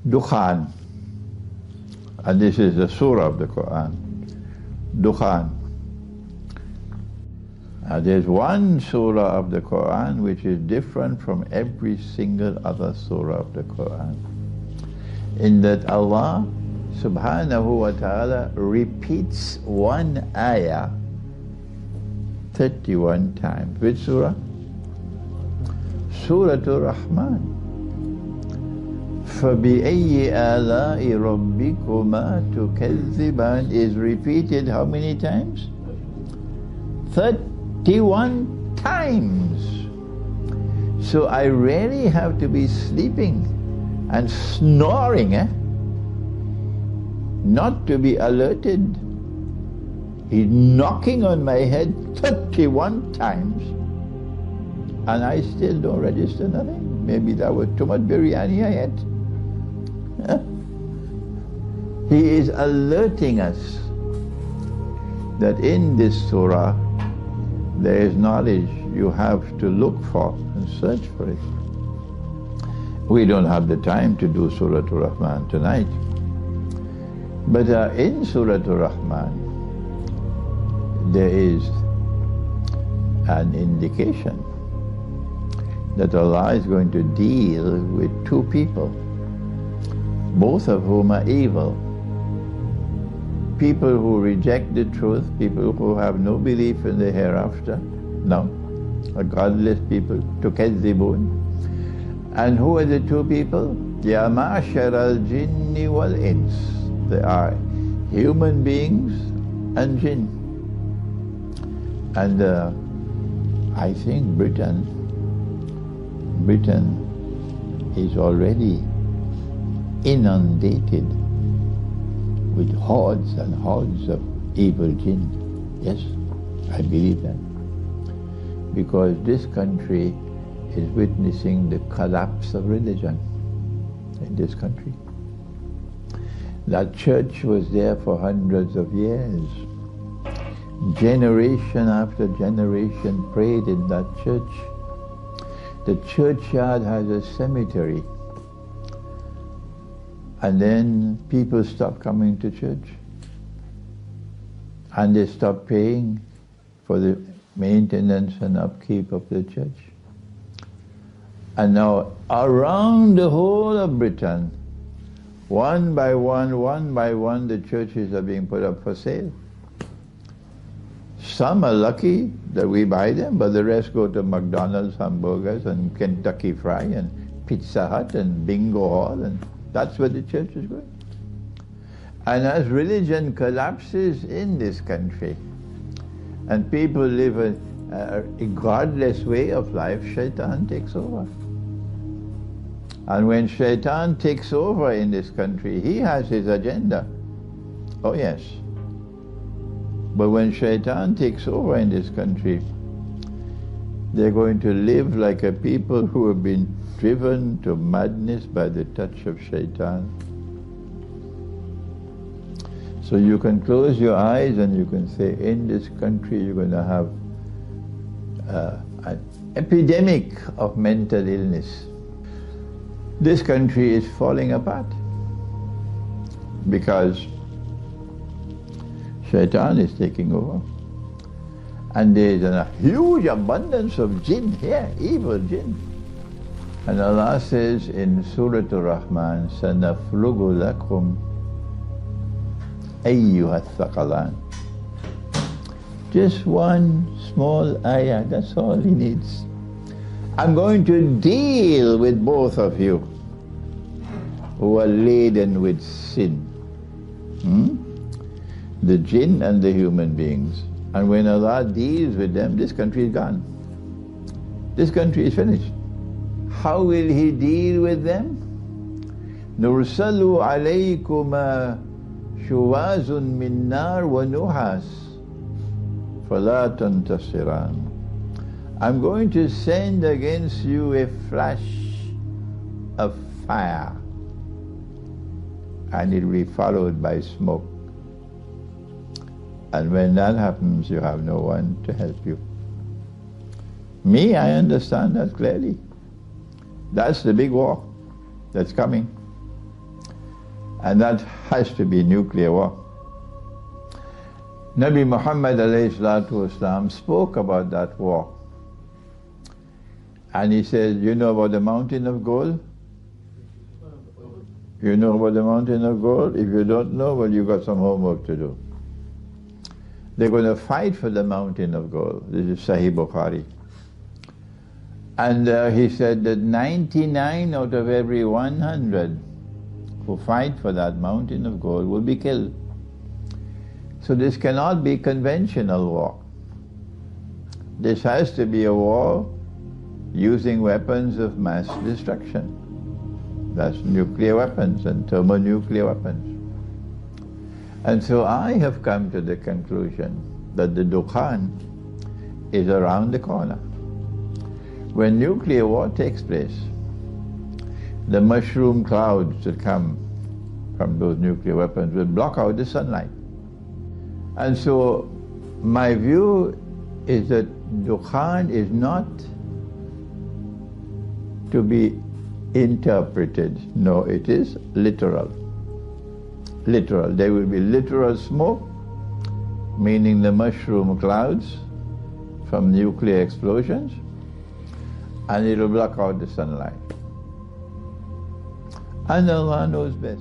Dukhan. And this is the surah of the Quran. Dukhan. There's one surah of the Quran which is different from every single other surah of the Quran, in that Allah subhanahu wa ta'ala repeats one ayah 31 times. Which surah? Surah Ar-Rahman. فَبِأَيِّ آلَاءِ رَبِّكُمَا تُكَذِّبَانِ is repeated how many times? 31 times. So I really have to be sleeping and snoring, not to be alerted. He's knocking on my head 31 times, and I still don't register nothing. Maybe that was too much biryani I ate. He is alerting us that in this surah there is knowledge you have to look for and search for it. We don't have the time to do Surah Ar-Rahman tonight, but in Surah Ar-Rahman there is an indication that Allah is going to deal with two people, both of whom are evil. People who reject the truth, people who have no belief in the hereafter, no, are godless people, tukadzibun. And who are the two people? Ya ma'ashar al-jinni wal-ins. They are human beings and jinn. And I think Britain is already inundated with hordes and hordes of evil jinn. Yes, I believe that. Because this country is witnessing the collapse of religion in this country. That church was there for hundreds of years. Generation after generation prayed in that church. The churchyard has a cemetery. And then people stop coming to church. And they stop paying for the maintenance and upkeep of the church. And now around the whole of Britain, one by one, the churches are being put up for sale. Some are lucky that we buy them, but the rest go to McDonald's hamburgers and Kentucky Fried and Pizza Hut and Bingo Hall, and that's where the church is going. And as religion collapses in this country, and people live a godless way of life, Shaitan takes over. And when Shaitan takes over in this country, he has his agenda. Oh yes. But when Shaitan takes over in this country, they're going to live like a people who have been driven to madness by the touch of Shaitan. So you can close your eyes and you can say, in this country you're going to have an epidemic of mental illness. This country is falling apart because Shaitan is taking over. And there is a huge abundance of jinn here, evil jinn. And Allah says in Surah Ar-Rahman, سَنَفْرُغُ لَكُمْ أَيُّهَا الثَّقَلَانِ. Just one small ayah, that's all he needs. I'm going to deal with both of you who are laden with sin. The jinn and the human beings. And when Allah deals with them, this country is gone. This country is finished. How will He deal with them? نُرْسَلُ عَلَيْكُمَا شُوَازٌ مِّن نَارٍ وَنُحَاسٌ فَلَا تَنْتَصِرَانِ. I'm going to send against you a flash of fire, and it will be followed by smoke. And when that happens, you have no one to help you. Me, I understand that clearly. That's the big war that's coming. And that has to be nuclear war. Nabi Muhammad ﷺ spoke about that war. And he said, you know about the mountain of gold? You know about the mountain of gold? If you don't know, well, you got some homework to do. They're going to fight for the mountain of gold. This is Sahih Bukhari. And he said that 99 out of every 100 who fight for that mountain of gold will be killed. So this cannot be conventional war. This has to be a war using weapons of mass destruction. That's nuclear weapons and thermonuclear weapons. And so I have come to the conclusion that the Dukhan is around the corner. When nuclear war takes place, the mushroom clouds that come from those nuclear weapons will block out the sunlight. And so my view is that Dukhan is not to be interpreted. No, it is literal. Literal. There will be literal smoke, meaning the mushroom clouds from nuclear explosions, and it will block out the sunlight. And Allah knows best.